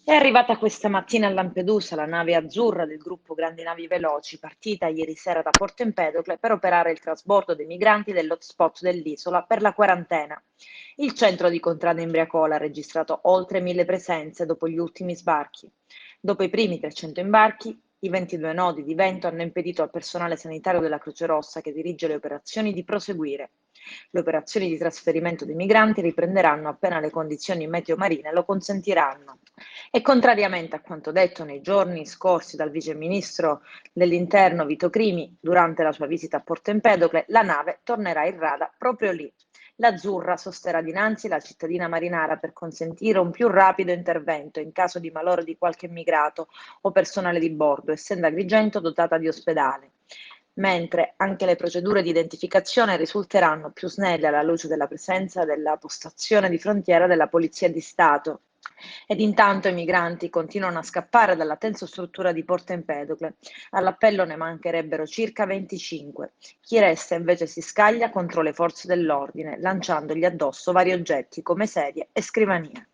È arrivata questa mattina a Lampedusa la nave azzurra del gruppo Grandi Navi Veloci, partita ieri sera da Porto Empedocle per operare il trasbordo dei migranti dell'hotspot dell'isola per la quarantena. Il centro di Contrada Imbriacola ha registrato oltre 1000 presenze dopo gli ultimi sbarchi. Dopo i primi 300 imbarchi, i 22 nodi di vento hanno impedito al personale sanitario della Croce Rossa che dirige le operazioni di proseguire. Le operazioni di trasferimento dei migranti riprenderanno appena le condizioni meteo marine lo consentiranno. E contrariamente a quanto detto nei giorni scorsi dal vice ministro dell'Interno Vito Crimi durante la sua visita a Porto Empedocle, la nave tornerà in rada proprio lì. L'Azzurra sosterrà dinanzi la cittadina marinara per consentire un più rapido intervento in caso di malore di qualche immigrato o personale di bordo, essendo Agrigento dotata di ospedale. Mentre anche le procedure di identificazione risulteranno più snelle alla luce della presenza della postazione di frontiera della Polizia di Stato. Ed intanto i migranti continuano a scappare dalla tensostruttura di Porto Empedocle. All'appello ne mancherebbero circa 25. Chi resta invece si scaglia contro le forze dell'ordine, lanciandogli addosso vari oggetti come sedie e scrivanie.